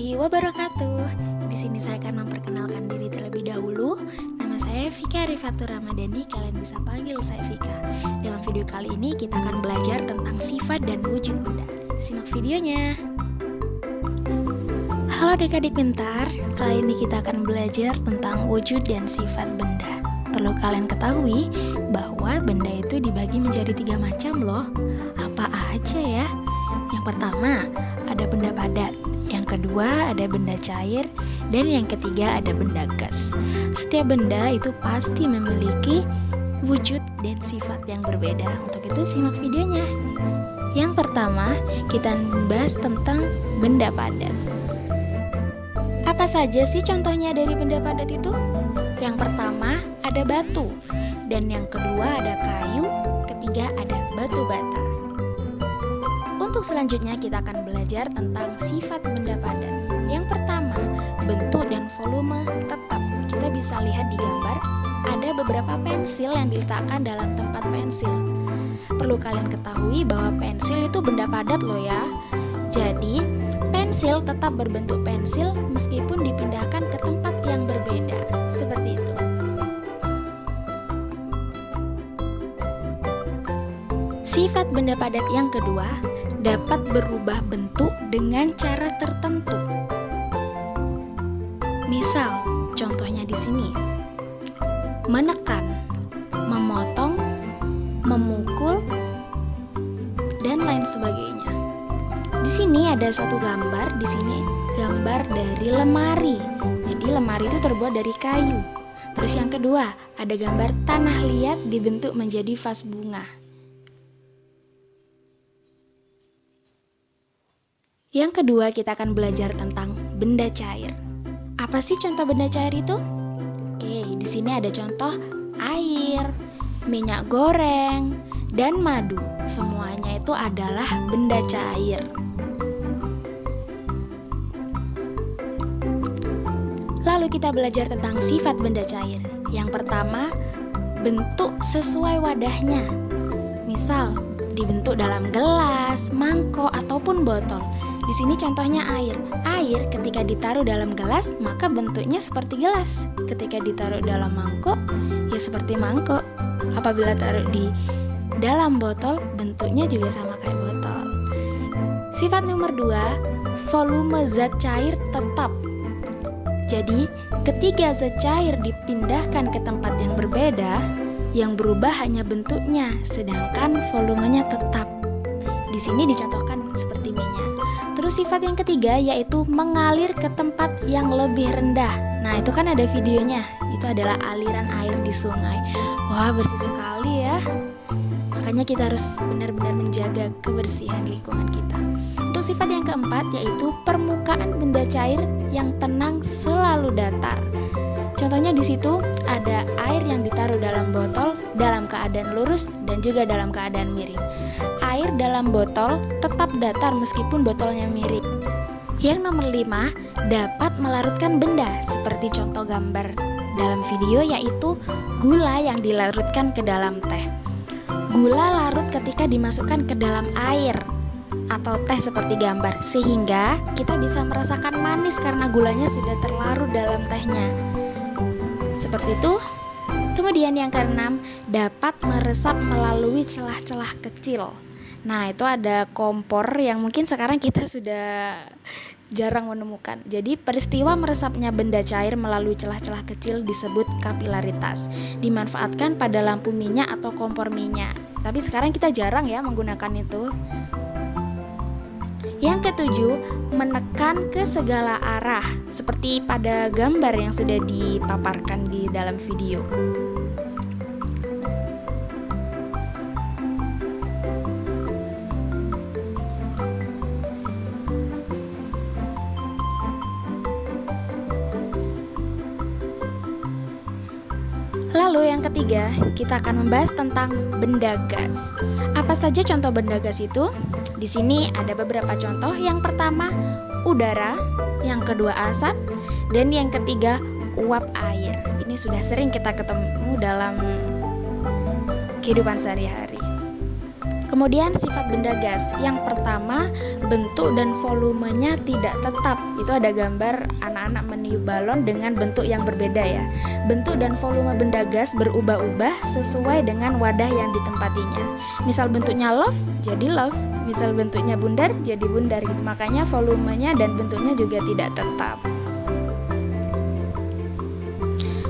warahmatullahi wabarakatuh. Di sini saya akan memperkenalkan diri terlebih dahulu. Nama saya Vika Rifatur Ramadhani, kalian bisa panggil saya Vika. Dalam video kali ini kita akan belajar tentang sifat dan wujud benda. Simak videonya. Halo adik-adik pintar, kali ini kita akan belajar tentang wujud dan sifat benda. Perlu kalian ketahui bahwa benda itu dibagi menjadi 3 macam loh. Apa aja ya? Yang pertama, ada benda padat. Yang kedua, ada benda cair. Dan yang ketiga, ada benda gas. Setiap benda itu pasti memiliki wujud dan sifat yang berbeda. Untuk itu, simak videonya. Yang pertama, kita membahas tentang benda padat. Apa saja sih contohnya dari benda padat itu? Yang pertama, ada batu. Dan yang kedua, ada kayu. Ketiga, ada batu bata. Untuk selanjutnya kita akan belajar tentang sifat benda padat. Yang pertama, bentuk dan volume tetap. Kita bisa lihat di gambar, ada beberapa pensil yang diletakkan dalam tempat pensil. Perlu kalian ketahui bahwa pensil itu benda padat loh ya. Jadi, pensil tetap berbentuk pensil meskipun dipindahkan ke tempat yang berbeda. Seperti itu. Sifat benda padat yang kedua, dapat berubah bentuk dengan cara tertentu. Misal, contohnya di sini. Menekan, memotong, memukul, dan lain sebagainya. Di sini ada satu gambar, di sini gambar dari lemari. Jadi lemari itu terbuat dari kayu. Terus yang kedua, ada gambar tanah liat dibentuk menjadi vas bunga. Yang kedua, kita akan belajar tentang benda cair. Apa sih contoh benda cair itu? Oke, di sini ada contoh air, minyak goreng, dan madu. Semuanya itu adalah benda cair. Lalu kita belajar tentang sifat benda cair. Yang pertama, bentuk sesuai wadahnya. Misal, dibentuk dalam gelas, mangkok, ataupun botol. Di sini contohnya air. Air ketika ditaruh dalam gelas, maka bentuknya seperti gelas. Ketika ditaruh dalam mangkok, ya seperti mangkok. Apabila taruh di dalam botol, bentuknya juga sama kayak botol. Sifat nomor 2, volume zat cair tetap. Jadi, ketika zat cair dipindahkan ke tempat yang berbeda, yang berubah hanya bentuknya, sedangkan volumenya tetap. Di sini dicontohkan seperti minyak. Terus sifat yang ketiga yaitu mengalir ke tempat yang lebih rendah. Nah, itu kan ada videonya. Itu adalah aliran air di sungai. Wah, bersih sekali ya. Makanya kita harus benar-benar menjaga kebersihan lingkungan kita. Untuk sifat yang keempat yaitu permukaan benda cair yang tenang selalu datar. Contohnya di situ ada air yang ditaruh dalam botol dalam keadaan lurus dan juga dalam keadaan miring. Air dalam botol tetap datar meskipun botolnya miring. Yang nomor 5, dapat melarutkan benda seperti contoh gambar dalam video yaitu gula yang dilarutkan ke dalam teh. Gula larut ketika dimasukkan ke dalam air atau teh seperti gambar, sehingga kita bisa merasakan manis karena gulanya sudah terlarut dalam tehnya. Seperti itu. Kemudian yang keenam, dapat meresap melalui celah-celah kecil. Nah, itu ada kompor yang mungkin sekarang kita sudah jarang menemukan. Jadi peristiwa meresapnya benda cair melalui celah-celah kecil disebut kapilaritas. Dimanfaatkan pada lampu minyak atau kompor minyak. Tapi sekarang kita jarang ya menggunakan itu. Yang ketujuh, menekan ke segala arah, seperti pada gambar yang sudah dipaparkan di dalam video. Lalu yang ketiga, kita akan membahas tentang benda gas. Apa saja contoh benda gas itu? Di sini ada beberapa contoh. Yang pertama, udara, yang kedua asap, dan yang ketiga uap air. Ini sudah sering kita ketemu dalam kehidupan sehari-hari. Kemudian sifat benda gas. Yang pertama, bentuk dan volumenya tidak tetap. Itu ada gambar anak-anak meniup balon dengan bentuk yang berbeda ya. Bentuk dan volume benda gas berubah-ubah sesuai dengan wadah yang ditempatinya. Misal bentuknya love, jadi love. Misal bentuknya bundar, jadi bundar gitu. Makanya volumenya dan bentuknya juga tidak tetap.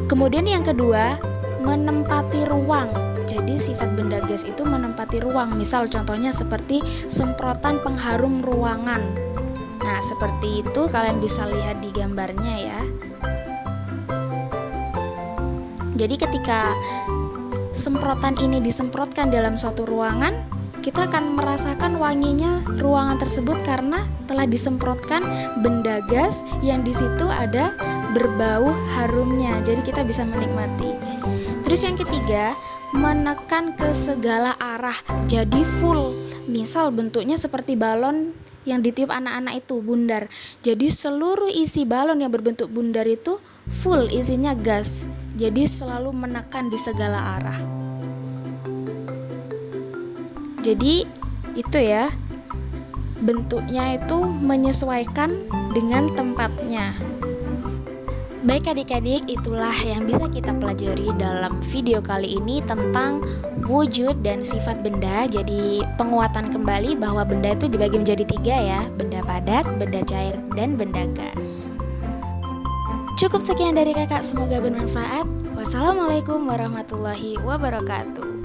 Kemudian yang kedua, menempati ruang. Jadi sifat benda gas itu menempati ruang. Misal contohnya seperti semprotan pengharum ruangan. Nah, seperti itu kalian bisa lihat di gambarnya ya. Jadi ketika semprotan ini disemprotkan dalam suatu ruangan, kita akan merasakan wanginya ruangan tersebut karena telah disemprotkan benda gas yang di situ ada berbau harumnya. Jadi kita bisa menikmati. Terus yang ketiga, menekan ke segala arah, jadi full. Misal bentuknya seperti balon yang ditiup anak-anak itu, bundar. Jadi seluruh isi balon yang berbentuk bundar itu full isinya gas. Jadi selalu menekan di segala arah. Jadi itu ya, bentuknya itu menyesuaikan dengan tempatnya. Baik adik-adik, itulah yang bisa kita pelajari dalam video kali ini tentang wujud dan sifat benda. Jadi penguatan kembali bahwa benda itu dibagi menjadi 3 ya, benda padat, benda cair, dan benda gas. Cukup sekian dari kakak, semoga bermanfaat. Wassalamualaikum warahmatullahi wabarakatuh.